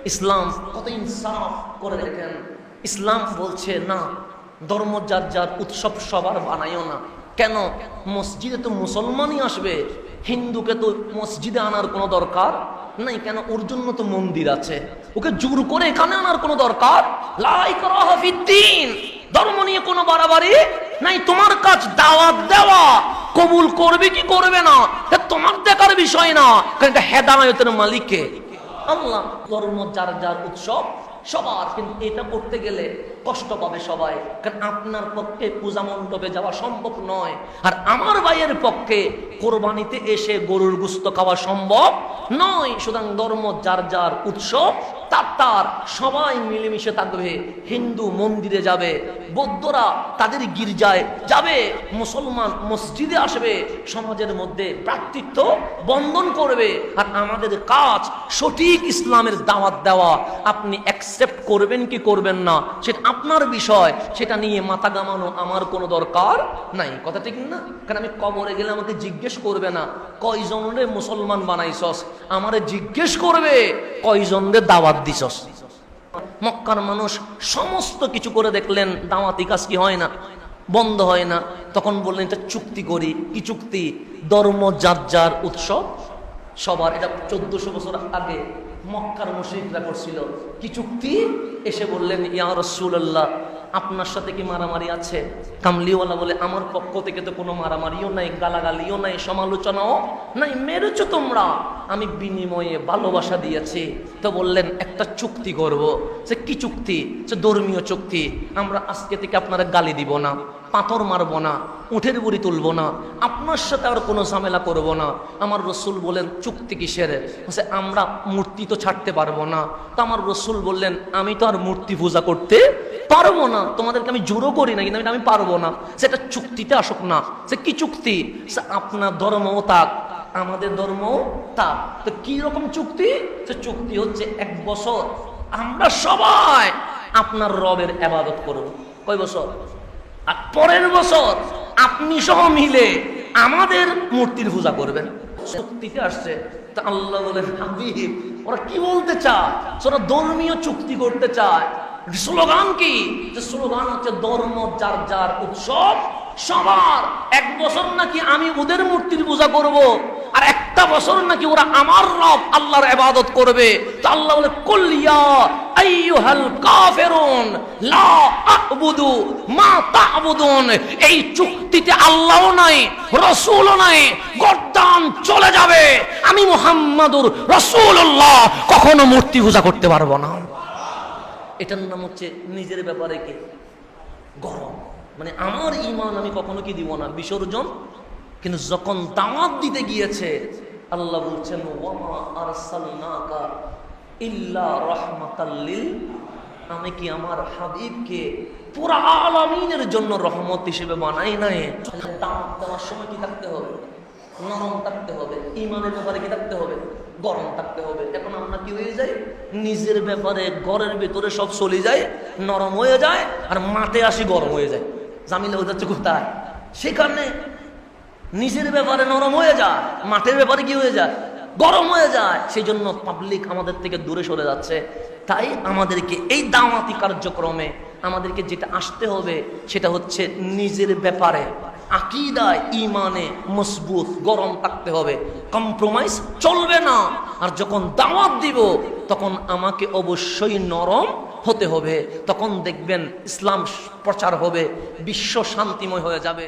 ইসলাম কত ইনসাফ করে দেখেন। ইসলাম বলছে না, ধর্ম যার যার, উৎসব সবার বানাইও না। কেন? মসজিদে তো মুসলমানই আসবে, হিন্দুকে তো মসজিদে আনার কোনো দরকার নাই। কেন? ওর জন্য তো মন্দির আছে, ওকে জোর করে এখানে আনার কোনো দরকার লা ইকরাহা ফিদ্দীন। ধর্ম নিয়ে কোনো বাড়াবাড়ি নাই। তোমার কাজ দাওয়াত দেওয়া, কবুল করবে কি করবে না তোমার দেখার বিষয় না, কারণ এটা হেদায়েতের মালিক কে? আল্লাহ। ধর্ম যার যার, উৎসব সবার, কিন্তু এটা করতে গেলে কষ্ট পাবে সবাই, কারণ আপনার পক্ষে পূজা মণ্ডপে যাওয়া সম্ভব নয়, আর আমার ভাইয়ের পক্ষে কোরবানিতে এসে গরুর গোশত খাওয়া সম্ভব নয়। সুতরাং ধর্ম যার যার, উৎসব তার, সবাই মিলেমিশে থাকবে। হিন্দু মন্দিরে যাবে, বৌদ্ধরা তাদের গির্জায় যাবে, মুসলমান মসজিদে আসবে, সমাজের মধ্যে ভ্রাতৃত্ব বন্ধন করবে। আর আমাদের কাজ সঠিক ইসলামের দাওয়াত দেওয়া। আপনি অ্যাকসেপ্ট করবেন কি করবেন না সেটা আপনার বিষয়, সেটা নিয়ে মাথা ঘামানো আমার কোনো দরকার নাই। কথা ঠিক না? কারণ আমি কবরে গেলে আমাকে জিজ্ঞেস করবে না কয়জন রে মুসলমান বানাইছস, আমারে জিজ্ঞেস করবে কয়জন রে দাওয়াত দিছস। মক্কার মানুষ সমস্ত কিছু করে দেখলেন, দাওয়াতি কাজ কি হয় না, বন্ধ হয় না। তখন বললেন এটা চুক্তি করি। কি চুক্তি? ধর্ম যার যার, উৎসব সবার। এটা 1400 বছর আগে মক্কার মুশরিকরা করছিল। কি চুক্তি? এসে বললেন ইয়া রাসূলুল্লাহ, আপনার সাথে কি মারামারি আছে? কামলিওয়ালা বলে আমার পক্ষ থেকে তো কোনো মারামারিও নাই, গালাগালিও নাই, সমালোচনাও নাই, মেরেছো তোমরা, আমি বিনিময়ে ভালোবাসা দিয়েছি। তো বললেন একটা চুক্তি করব। সে কি চুক্তি? সে ধর্মীয় চুক্তি। আমরা আজকে থেকে আপনারা গালি দিব না, পাথর মারবো না, উঠের বুড়ি তুলবো না, আপনার সাথে আর কোনো ঝামেলা করব না। আমার রসুল বলেন চুক্তি কিসের? আমরা মূর্তি তো ছাড়তে পারবো না। তো আমার রসুল বললেন আমি তো আর মূর্তি পূজা করতে পারবো না, তোমাদেরকে আমি জোরও করি না, কিন্তু আমি পারবো না। সেটা চুক্তিতে আসুক না। সে কি চুক্তি? সে আপনার ধর্মও থাক, আমাদের ধর্মও থাক। তো কি রকম চুক্তি? সে চুক্তি হচ্ছে 1 বছর আমরা সবাই আপনার রবের ইবাদত করব। কয় বছর? আর পরের বছর আপনি সহ মিলে আমাদের মূর্তির পূজা করবেন। চুক্তিতে আসছে। তা আল্লাহ বলেন হাবিব, ওরা কি বলতে চায়? ওরা ধর্মীয় চুক্তি করতে চায়। স্লোগান কি? স্লোগান হচ্ছে ধর্ম যার যার, উৎসব সবার। 1 বছর নাকি আমি ওদের মূর্তির পূজা করব, আর একটা বছর নাকি ওরা আমার রব আল্লাহর ইবাদত করবে। তো আল্লাহ বলে কুল ইয়া আইয়ুহাল কাফিরুন লা আ'বুদু মা তা'বুদুন। এই চুক্তিতে আল্লাহও নাই, রাসূলও নাই, গর্দান চলে যাবে। আমি মুহাম্মাদুর রাসূলুল্লাহ কখনো মূর্তি পূজা করতে পারবো না। এটার নাম হচ্ছে নিজের ব্যাপারে কি গরম, মানে আমার ঈমান আমি কখনো কি দিব না, বিসর্জন। কিন্তু যখন দাওয়াত দিতে গিয়েছে আল্লাহ বলছেন ওয়ামা আরসালনাকা ইল্লা রাহমাতাল লিল, আমি কি আমার হাবিবকে পুরা আলামিনের জন্য রহমত হিসেবে বানাই নাই? দাওয়াত দেওয়ার সময় কি থাকতে হবে? নরম থাকতে হবে। ঈমানের ব্যাপারে কি থাকতে হবে? গরম থাকতে হবে। এখন আমরা কি হয়ে যাই? নিজের ব্যাপারে ঘরের ভেতরে সব চলে যায়, নরম হয়ে যায়, আর মাঠে আসি গরম হয়ে যায়। জামিলে হয়ে যাচ্ছে কোথায়? সেখানে নিজের ব্যাপারে নরম হয়ে যায়, মাঠের ব্যাপারে কি হয়ে যায়? গরম হয়ে যায়। সেই জন্য পাবলিক আমাদের থেকে দূরে সরে যাচ্ছে। তাই আমাদেরকে এই দাওয়াতি কার্যক্রমে আমাদেরকে যেটা আসতে হবে সেটা হচ্ছে নিজের ব্যাপারে আকীদায়, ঈমানে মজবুত, গরম থাকতে হবে। কম্প্রোমাইজ চলবে না। আর যখন দাওয়াত দিব তখন আমাকে অবশ্যই নরম হতে হবে। তখন দেখবেন ইসলাম প্রচার হবে, বিশ্ব শান্তিময় হয়ে যাবে।